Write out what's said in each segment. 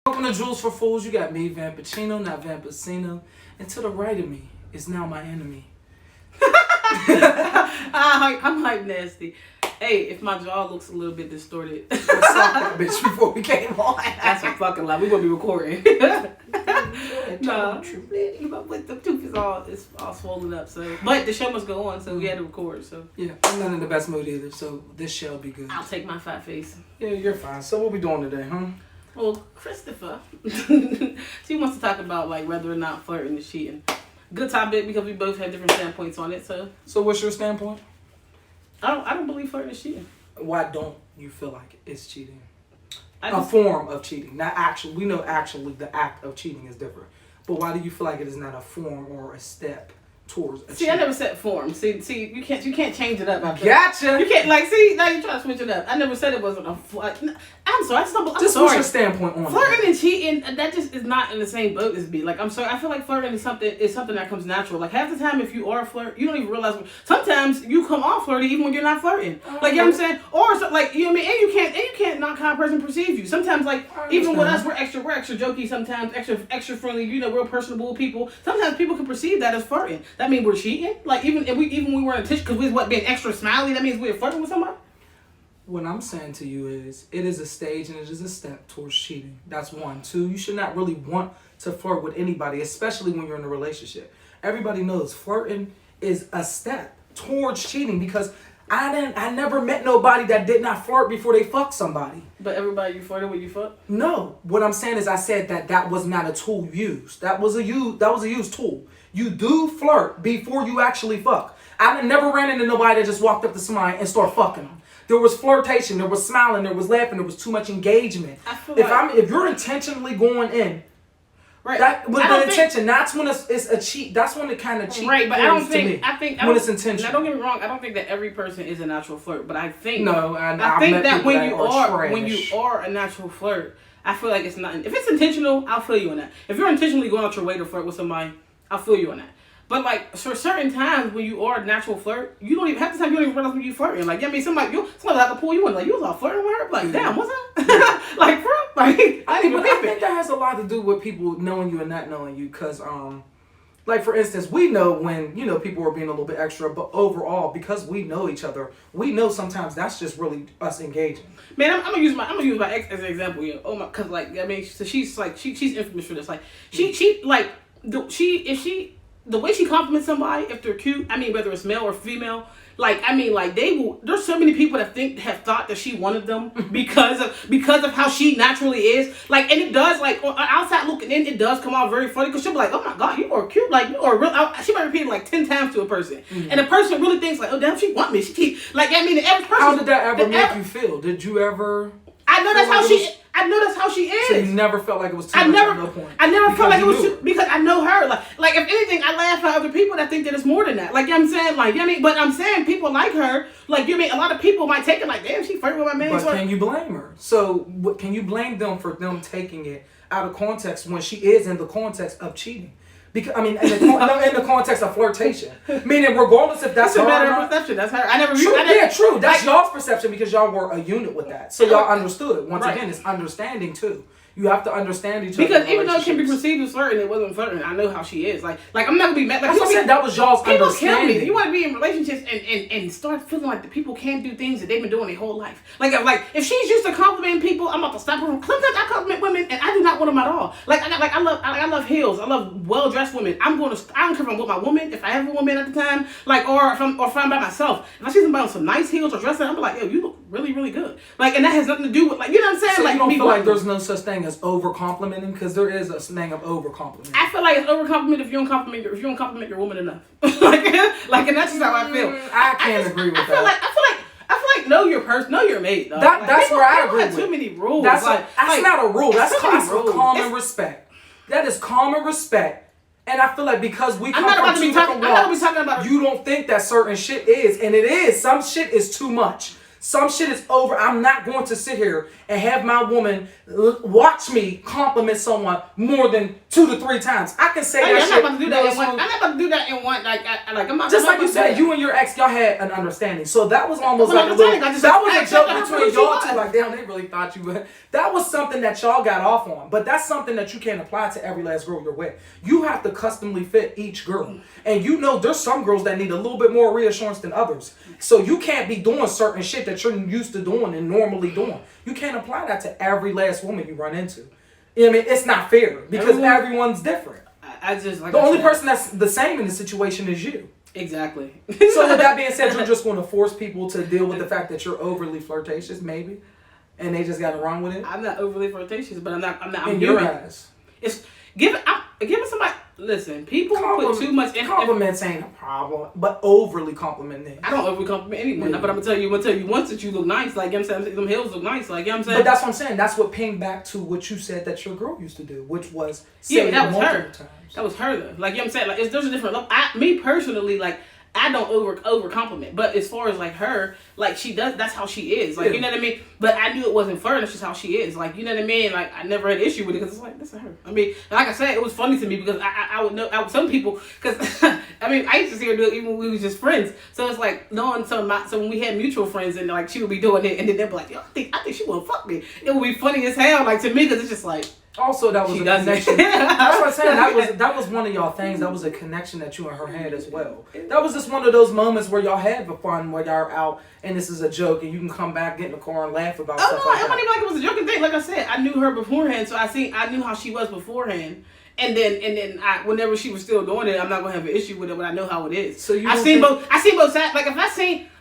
Welcome to Jules for Fools. You got me, Vampachino, not Vampacino. And to the right of me is now my enemy. I'm hype nasty. Hey, if my jaw looks a little bit distorted, I saw that bitch before we came on. that's a fucking lie. We gonna be recording. No, but the tooth is all swollen up. So, but the show must go on, so we had to record. So Yeah, I'm not in the best mood either, so this shall be good. I'll take my fat face. Yeah, you're fine. So what we doing today, huh? Well, Christopher, she wants to talk about like whether or not flirting is cheating. Good topic because we both have different standpoints on it. So what's your standpoint? I don't believe flirting is cheating. Why don't you feel like it's cheating? A form of cheating, not actual. We know actually the act of cheating is different. But why do you feel like it is not a form or a step towards a cheating? I never said form. See, you can't change it up. Gotcha. You can't now you're trying to switch it up. I never said it wasn't a. I'm sorry. I'm Just sorry. what's your standpoint on Flirting and cheating, that just is not in the same boat as me. Like, I'm sorry. I feel like flirting is something that comes natural. Like, half the time, if you are a flirt, you don't even realize. Sometimes you come off flirty even when you're not flirting. Like, you know what I'm saying? Or so, like, you know what I mean? And you can't not how a person perceive you. Sometimes, like, even with us, we're extra jokey. Sometimes extra friendly. You know, real personable people. Sometimes people can perceive that as flirting. That means we're cheating. Like, even when we weren't a tissue because we was being extra smiley. That means we're flirting with somebody. What I'm saying to you is, it is a stage and it is a step towards cheating. That's one. Two, you should not really want to flirt with anybody, especially when you're in a relationship. Everybody knows flirting is a step towards cheating because I never met nobody that did not flirt before they fucked somebody. But everybody you flirted with, you fuck? No. What I'm saying is, I said that was not a tool used. That was a used tool. You do flirt before you actually fuck. I never ran into nobody that just walked up to somebody and started fucking them. There was flirtation, there was smiling, there was laughing, there was too much engagement. If you're intentionally going in, right? That with the intention, that's when it's a cheat. That's when it kind of cheat. Right, but I think when it's intentional. Now, don't get me wrong. I don't think that every person is a natural flirt, but I think I think that when you are a natural flirt, I feel like it's not. If it's intentional, I'll feel you on that. If you're intentionally going out your way to flirt with somebody, I'll feel you on that. But like for certain times when you are a natural flirt, you don't even half the time you don't even realize when you flirting. Like, I mean, somebody have to pull you in. Like, you was all flirting with her. Like, damn, what's that? Like, bro, like I didn't even I think that has a lot to do with people knowing you and not knowing you. Cause like for instance, we know when people are being a little bit extra, but overall, because we know each other, we know sometimes that's just really us engaging. Man, I'm gonna use my ex as an example. You know, oh my, cause like I mean, so she's infamous for this. Like the way she compliments somebody if they're cute, I mean, whether it's male or female, like, I mean, like, there's so many people that have thought that she wanted them because of how she naturally is. Like, and it does, like, on outside looking in, it does come out very funny because she'll be like, oh my God, you are cute. Like, you are real. She might repeat it like 10 times to a person. Mm-hmm. And the person really thinks like, oh, damn, she want me. She keep, like, I mean, the average person. How did that ever make you feel? Did you ever? I know that's how she is. So you never felt like it was too much at no point? I never felt like it was too, because I know her. Like if anything, I laugh at other people that think that it's more than that. Like, you know what I'm saying? Like, you know what I mean? But I'm saying people like her, like, you know what I mean? A lot of people might take it like, damn, she flirting with my man. But can you blame her? So can you blame them for them taking it out of context when she is in the context of cheating? Because in the context of flirtation, meaning regardless if that's a her matter of perception. That's her. True. That's y'all's perception because y'all were a unit with that, so y'all understood. Once again, it's understanding too. You have to understand each other. Because even though it can be perceived as flirting, it wasn't flirting. I know how she is. Like I'm not gonna be mad. Like I said, that was y'all's people understanding. Kill me. You want to be in relationships and start feeling like the people can't do things that they've been doing their whole life. Like if she's used to complimenting people, I'm about to stop her. Sometimes I compliment women and I do not want them at all. I love heels. I love well dressed women. I don't care if I'm with my woman, if I have a woman at the time, like or if I'm by myself. If I see somebody with some nice heels or dressing, I'm like, yo, you look really, really good. Like, and that has nothing to do with, like, you know what I'm saying? So like, you don't feel like there's no such thing as over complimenting, because there is a thing of over complimenting. I feel like it's over compliment if you don't compliment your woman enough. like, and that's just how I feel. I can't agree with that. I feel like know your person, know your mate. Dog. That's where I agree with. Too many rules. That's not a rule. That's common respect. That is common respect. And I feel like because we come from two different walks, you don't think that certain shit is, and it is. Some shit is too much. Some shit is over. I'm not going to sit here and have my woman watch me compliment someone more than 2 to 3 times. I can say that I'm shit. not about to do that in one. I'm not about to do that in one. Like I'm not. Just I'm like not you said, you and your ex, y'all had an understanding. So that was almost like a little. That was a joke between y'all two. Like, damn, they really thought you would. That was something that y'all got off on. But that's something that you can't apply to every last girl you're with. You have to customly fit each girl. And you know there's some girls that need a little bit more reassurance than others. So you can't be doing certain shit that you're used to doing and normally doing. You can't apply that to every last woman you run into. You know what I mean? It's not fair because everyone's different. I just like the only person that's the same in the situation is you. Exactly. So with that being said, you're just going to force people to deal with the fact that you're overly flirtatious, maybe, and they just got to run with it. I'm not overly flirtatious, but I'm not. I'm in your eyes. It's giving somebody. Listen, people put too much. Compliments ain't a problem, but overly complimenting. I don't overly compliment anyone, but I'm gonna tell you once that you look nice. Like, you know what I'm saying, them heels look nice. Like, you know what I'm saying. But that's what I'm saying. That's what pinged back to what you said that your girl used to do, which was say that was her. Times. That was her though. Like, you know what I'm saying. Like, there's a different level. Me personally, like, I don't over compliment, but as far as like her, like she does, that's how she is. Like, you know what I mean? But I knew it wasn't flirting, that's just how she is. Like, you know what I mean? Like, I never had an issue with it because it's like, this is her. I mean, like I said, it was funny to me because I would know some people, because I mean, I used to see her do it even when we was just friends. So it's like knowing so when we had mutual friends and like she would be doing it and then they'd be like, yo, I think she wanna fuck me. It would be funny as hell, like to me, because it's just like. Also, that was a connection. That's what I'm saying. That was one of y'all things. That was a connection that you and her had as well. That was just one of those moments where y'all had the fun, where y'all are out and this is a joke, and you can come back, get in the car, and laugh about stuff like that. It wasn't even like it was a joking thing. Like I said, I knew her beforehand, so I knew how she was beforehand. And then whenever she was still doing it, I'm not gonna have an issue with it, but I know how it is. So I seen both sides.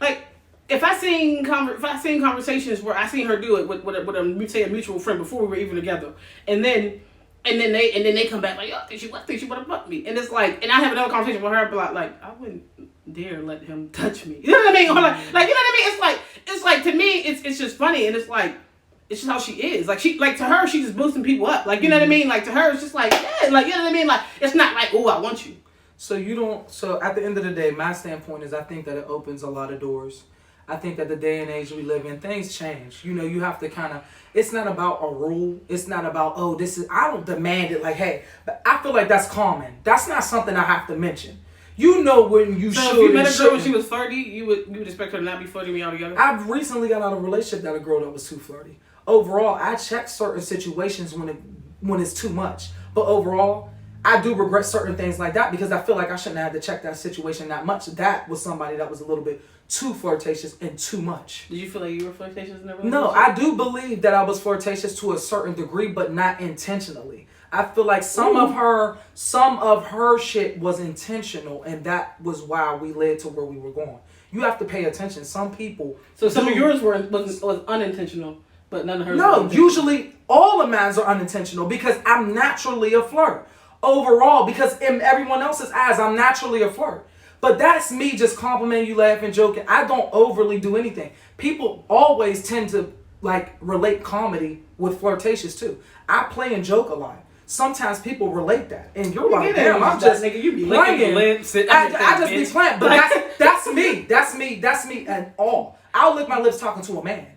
Like if I seen conversations where I seen her do it with a mutual friend before we were even together, and then they come back like, yo, I think she would have fucked me, and it's like, and I have another conversation with her, but like I wouldn't dare let him touch me. You know what I mean? Or like you know what I mean? It's like to me, it's just funny, and it's like. It's just how she is. Like to her, she's just boosting people up. Like, you know what I mean? Like to her, it's just like, yeah, like, you know what I mean? Like, it's not like, oh, I want you. So at the end of the day, my standpoint is I think that it opens a lot of doors. I think that the day and age we live in, things change. You know, you have to kind of, it's not about a rule. It's not about, I don't demand it like, hey, but I feel like that's common. That's not something I have to mention. You know when you should. So if you met a girl when she was flirty, you would expect her to not be flirty when y'all together? I've recently got out of a relationship that a girl that was too flirty. Overall, I check certain situations when it's too much. But overall, I do regret certain things like that because I feel like I shouldn't have to check that situation that much. That was somebody that was a little bit too flirtatious and too much. Did you feel like you were flirtatious in a relationship? No, I do believe that I was flirtatious to a certain degree, but not intentionally. I feel like some of her shit was intentional, and that was why we led to where we were going. You have to pay attention. Some people. So some of yours was unintentional. But none of hers. No, usually all of mine are unintentional because I'm naturally a flirt. Overall, because in everyone else's eyes, I'm naturally a flirt. But that's me just complimenting you, laughing, joking. I don't overly do anything. People always tend to like relate comedy with flirtatious too. I play and joke a lot. Sometimes people relate that, and you're like, damn, I'm just nigga, you be playing. Lips, I just be playing, but that's me. That's me and all. I'll lick my lips talking to a man.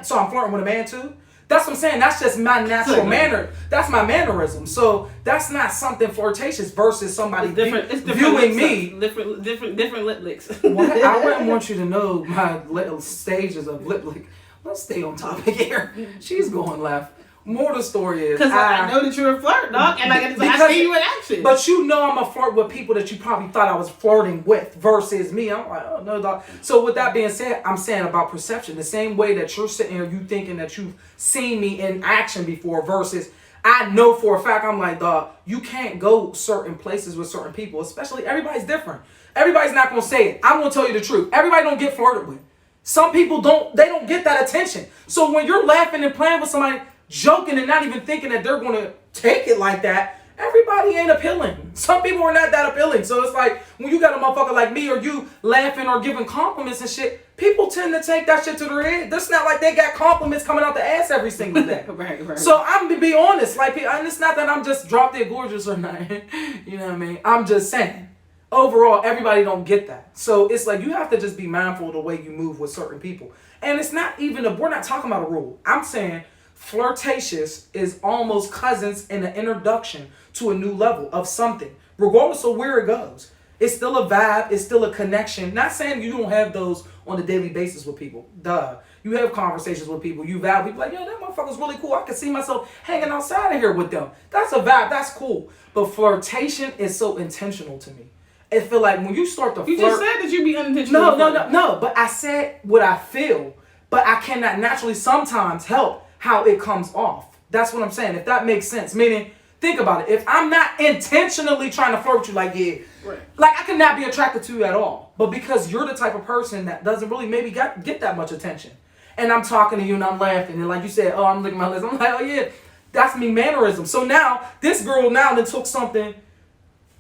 So I'm flirting with a man too? That's what I'm saying. That's just my natural manner. That's my mannerism. So that's not something flirtatious versus somebody viewing me. Different lip licks. Well, I wouldn't want you to know my little stages of lip lick. Let's stay on topic here. She's going left. More the story is because I know that you're a flirt, dog, and I see you in action. But you know I'm a flirt with people that you probably thought I was flirting with versus me. I'm like, oh no, dog. So with that being said, I'm saying about perception. The same way that you're sitting here, you thinking that you've seen me in action before versus I know for a fact, I'm like, dog, you can't go certain places with certain people, especially everybody's different. Everybody's not going to say it. I'm going to tell you the truth. Everybody don't get flirted with. Some people don't get that attention. So when you're laughing and playing with somebody, joking and not even thinking that they're going to take it like that, everybody ain't appealing. Some people are not that appealing. So it's like when you got a motherfucker like me or you laughing or giving compliments and shit, people tend to take that shit to their head. That's not like they got compliments coming out the ass every single day. Right. So I'm to be honest, like, and it's not that I'm just drop dead gorgeous or nothing. You know what I mean? I'm just saying. overall, everybody don't get that. So it's like you have to just be mindful of the way you move with certain people. And it's not even we're not talking about a rule. I'm saying flirtatious is almost cousins in an introduction to a new level of something, regardless of where it goes. It's still a vibe. It's still a connection. Not saying you don't have those on a daily basis with people. Duh. You have conversations with people. You vibe. People like, yo, that motherfucker's really cool. I can see myself hanging outside of here with them. That's a vibe. That's cool. But flirtation is so intentional to me. I feel like when you start to flirt... You just said that you be unintentional. No. But I said what I feel. But I cannot naturally sometimes help how it comes off. That's what I'm saying. If that makes sense. Meaning, think about it. If I'm not intentionally trying to flirt with you, like, yeah, right. Like I could not be attracted to you at all. But because you're the type of person that doesn't really maybe get that much attention. And I'm talking to you and I'm laughing. And like you said, oh, I'm looking at my list. I'm like, oh, yeah, that's me mannerism. So now, this girl now then took something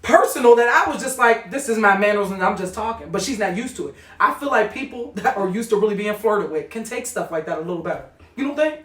personal that I was just like, this is my mannerism and I'm just talking. But she's not used to it. I feel like people that are used to really being flirted with can take stuff like that a little better. You don't think?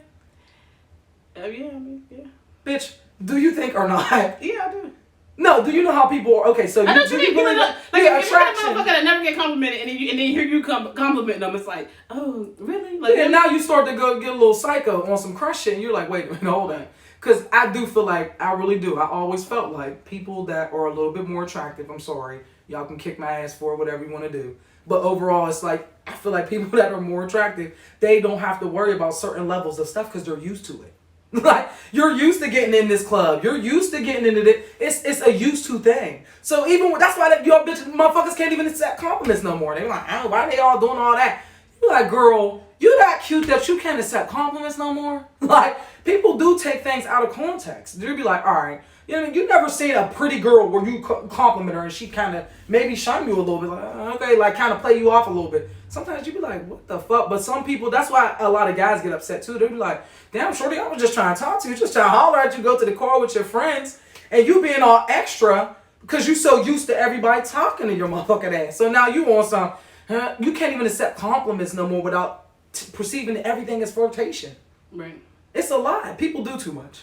Yeah. Bitch, do you think or not? Yeah, I do. No, do you know how people are? Okay, so I know what you mean. believe Like, yeah, if you're a motherfucker that never get complimented, and then hear you compliment them, it's like, oh, really? Like, and now you start to go get a little psycho on some crush shit, and you're like, wait a minute, hold on. Because I do feel like, I really do. I always felt like people that are a little bit more attractive, I'm sorry, y'all can kick my ass for whatever you want to do. But overall, it's like, I feel like people that are more attractive, they don't have to worry about certain levels of stuff because they're used to it. Like, you're used to getting in this club. You're used to getting into it. It's a used to thing. So even that's why y'all bitches, motherfuckers can't even accept compliments no more. They're like, oh, why they all doing all that? You're like, girl, you that cute that you can't accept compliments no more? Like, people do take things out of context. They'll be like, all right, you never seen a pretty girl where you compliment her and she kind of maybe shun you a little bit, like, okay, like kind of play you off a little bit. Sometimes you be like, what the fuck? But some people, that's why a lot of guys get upset too. They be like, damn, shorty, I was just trying to talk to you, just trying to holler at you, go to the car with your friends, and you being all extra because you so used to everybody talking to your motherfucking ass. So now you want some, you can't even accept compliments no more without perceiving everything as flirtation. Right. It's a lot. People do too much.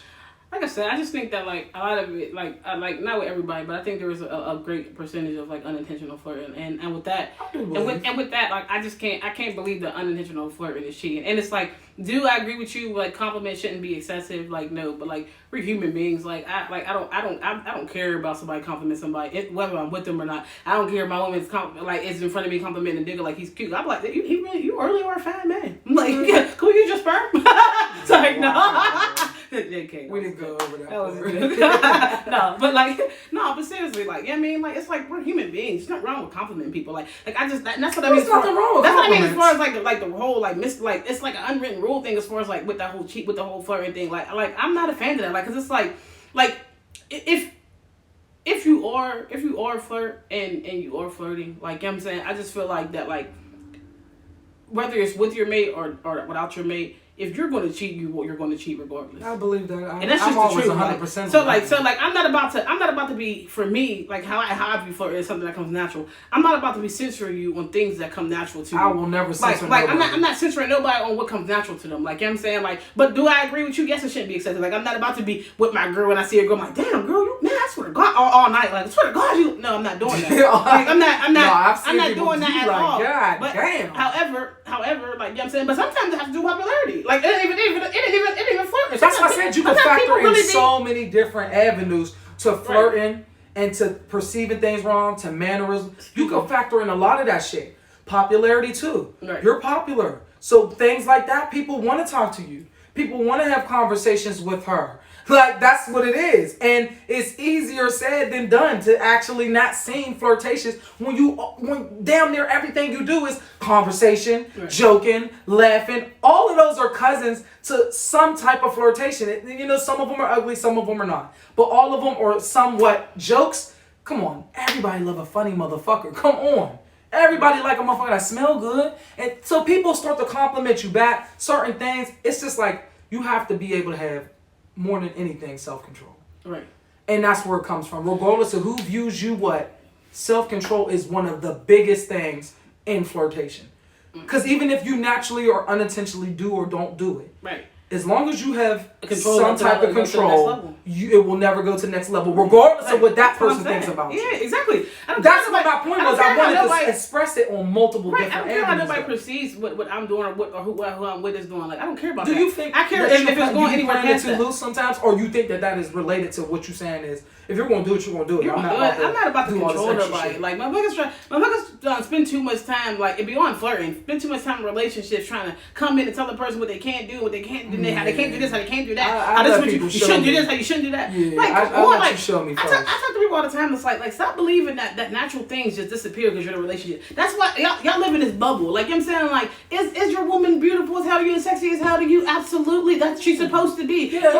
Like I said, I just think that like a lot of it, like not with everybody, but I think there is a great percentage of like unintentional flirting, and with that, and with that, like I can't believe that unintentional flirting is cheating. And it's like, do I agree with you? Like compliments shouldn't be excessive. Like no, but like we're human beings. Like I don't care about somebody complimenting somebody, whether I'm with them or not. I don't care if my woman's is in front of me complimenting a nigga like he's cute. I'm like, you really are a fine man. I'm like, can we use your sperm? It's like no. JK, we didn't go over that. That was good. But seriously, like, I mean, like, it's like we're human beings. There's nothing wrong with complimenting people. Like I just that's what I mean. There's nothing wrong with that's compliments. What I mean as far as like the whole like it's like an unwritten rule thing as far as like with the whole flirting thing. Like I'm not a fan of that. Like, cause it's like if you are flirt and you are flirting, like, you know what I'm saying, I just feel like that, like, whether it's with your mate or without your mate, if you're going to cheat, you're going to cheat regardless. I believe that. And that's just the truth. 100%. So I'm not about to be, for me, like how I view flirting is something that comes natural. I'm not about to be censoring you on things that come natural to you. I will never censor nobody. nobody. I'm not censoring nobody on what comes natural to them. Like, you know what I'm saying? Like, but do I agree with you? Yes, it shouldn't be excessive. Like, I'm not about to be with my girl when I see a girl. I'm like, damn, girl, you, man, I swear to God, all night. Like, I swear to God, you. No, I'm not doing that. Like, I'm not doing that at all. God but damn. However, like, you know what I'm saying? But sometimes it has to do with popularity. Like, it ain't even flirting. That's why I said you can factor in so many different avenues to flirting and to perceiving things wrong, to mannerisms. You can factor in a lot of that shit. Popularity too. Right. You're popular. So things like that, people want to talk to you. People want to have conversations with her. Like, that's what it is. And it's easier said than done to actually not seem flirtatious when damn near everything you do is conversation, joking, laughing. All of those are cousins to some type of flirtation. You know, some of them are ugly, some of them are not. But all of them are somewhat jokes. Come on, everybody love a funny motherfucker. Come on. Everybody like a motherfucker that smell good. And so people start to compliment you back. Certain things, it's just like you have to be able to have more than anything, self-control. Right. And that's where it comes from. Regardless of who views you what, self-control is one of the biggest things in flirtation. Because even if you naturally or unintentionally do or don't do it, right, As long as you have Control some type of control, it will never go to the next level, regardless of what that person thinks about you. Yeah, exactly. That's what my point was. I wanted to express it on multiple different avenues. I don't care how nobody perceives what I'm doing or who I'm with is doing. Like, I don't care about that. Do you think I care if it's going anywhere past too loose sometimes, or you think that is related to what you're saying is if you're going to do it, you're going to do it. I'm not about to control nobody. Like, my motherfuckers spend too much time, like, it beyond flirting, spend too much time in relationships trying to come in and tell the person what they can't do, what they can't do, how they can't do this, how they can't do that. You shouldn't do this, how you shouldn't do that. Yeah, like, you show me first. I talk to people all the time. It's like stop believing that natural things just disappear because you're in a relationship. That's why y'all live in this bubble. Like, you know what I'm saying? Like, is your woman beautiful as hell to you and sexy as hell to you? Absolutely. That's she's supposed to be. Yeah,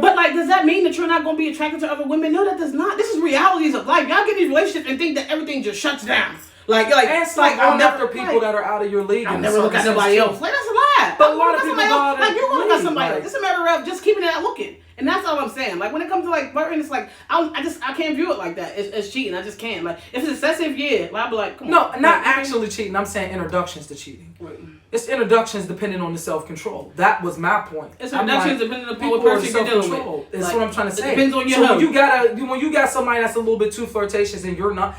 but does that mean that you're not going to be attracted to other women? No, that does not. This is realities of life. Y'all get in these relationships and think that everything just shuts down. And stop going after people that are out of your league. I'll never look at nobody else. Like, that's a lie. But a lot of people else. Like, you're going to look at somebody else. It's a matter of just keeping it out looking. And that's all I'm saying. Like, when it comes to, like, flirting, it's like, I can't view it like that. It's cheating. I just can't. Like, if it's excessive, yeah. I'll be like, come on. No, not actually cheating. I'm saying introductions to cheating. Right. It's introductions depending on the self-control. That was my point. It's introductions depending upon what person you're dealing with. That's what I'm trying to say. It depends on your when you got somebody that's a little bit too flirtatious and you're not,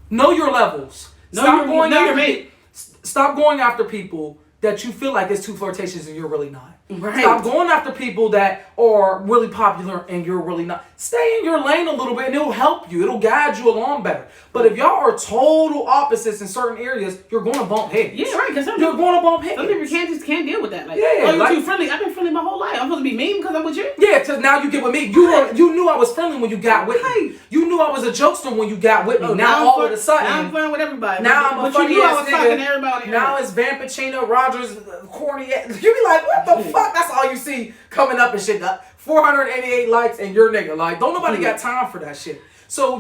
know your levels. Stop going after people that you feel like is too flirtatious and you're really not. Right. Stop going after people that are really popular and you're really not. Stay in your lane a little bit and it'll help you. It'll guide you along better. But if y'all are total opposites in certain areas, you're going to bump heads. Yeah, right. Because you're going to bump heads. Some people can't deal with that. Like, yeah, you're too friendly. I've been friendly my whole life. I'm supposed to be mean because I'm with you? Yeah, because now you get with me. You knew I was friendly when you got with me. You knew I was a jokester when you got with me. Oh, now all of a sudden, now I'm flirting with everybody. Now I'm a funny ass nigga. Now it's Vampachino, Rogers, corny. You be like, what the fuck? That's all you see coming up and shit. 488 likes and your nigga. Like, don't nobody got time for that shit. So,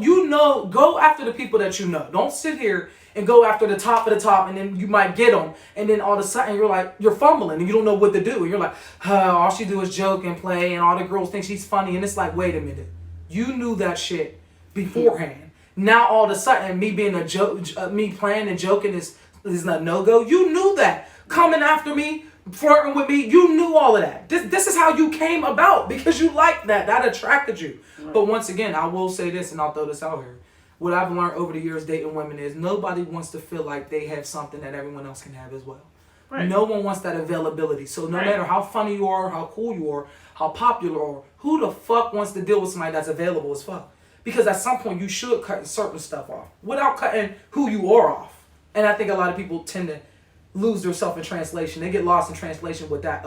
go after the people that you know. Don't sit here and go after the top of the top and then you might get them. And then all of a sudden you're fumbling and you don't know what to do. And you're like, all she do is joke and play and all the girls think she's funny. And it's like, wait a minute. You knew that shit beforehand. Now all of a sudden me being a joke, me playing and joking is a no-go. You knew that. Coming after me, flirting with me, you knew all of that. This is how you came about because you liked that. That attracted you. Right. But once again, I will say this and I'll throw this out here. What I've learned over the years dating women is nobody wants to feel like they have something that everyone else can have as well. Right. No one wants that availability. So no matter how funny you are, how cool you are, how popular you are, who the fuck wants to deal with somebody that's available as fuck? Because at some point you should cut certain stuff off without cutting who you are off. And I think a lot of people tend to lose themselves in translation. They get lost in translation with that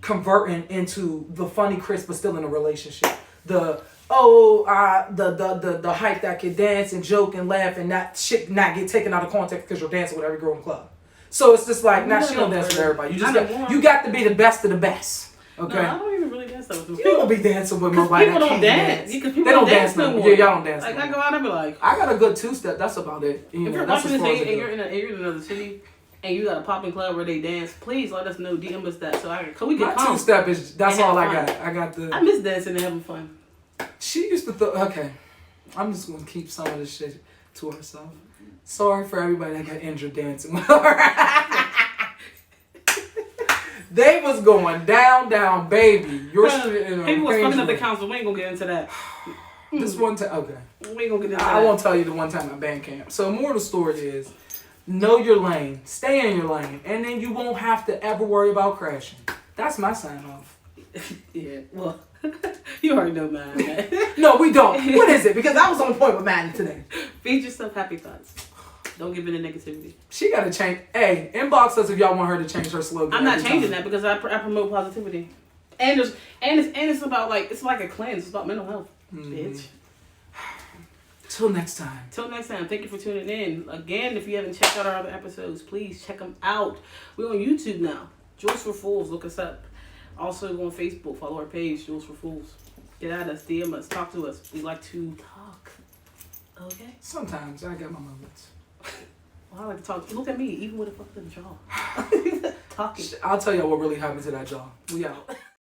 converting into the funny Chris but still in a relationship. The hype that can dance and joke and laugh and that shit not get taken out of context because you're dancing with every girl in the club. So it's just like, she don't dance with everybody. You got to be the best of the best. Okay. No, I don't even really dance with them. You don't be dancing with nobody. People don't dance. Because people they don't dance no more. Yeah, y'all don't dance. Like, no more. I go out and be like, I got a good two-step. That's about it. If you're watching this and you're in another city and you got a popping club where they dance, please let us know. DM us that so we can come. Two-step is that's all I got. I miss dancing and having fun. She used to okay. I'm just gonna keep some of this shit to herself. Sorry for everybody that got injured dancing with her. They was going down, baby. People was fucking up the council. We ain't gonna get into that. This one time, okay. We ain't gonna get into that. I won't tell you the one time at band camp. So more of the story is, know your lane, stay in your lane, and then you won't have to ever worry about crashing. That's my sign off. Yeah, well, you already know mine, man. No, we don't. What is it? Because I was on point with Maddie today. Feed yourself happy thoughts. Don't give in to negativity. She got to change. Hey, inbox us if y'all want her to change her slogan. I'm not changing that because I promote positivity. And it's about it's like a cleanse. It's about mental health, bitch. Till next time. Thank you for tuning in. Again, if you haven't checked out our other episodes, please check them out. We're on YouTube now. Jules for Fools. Look us up. Also on Facebook. Follow our page, Jules for Fools. Get at us. DM us. Talk to us. We like to talk. Okay? Sometimes. I got my moments. Well, I like to talk. Look at me, even with a fucking jaw. Talking. I'll tell y'all what really happened to that jaw. We out.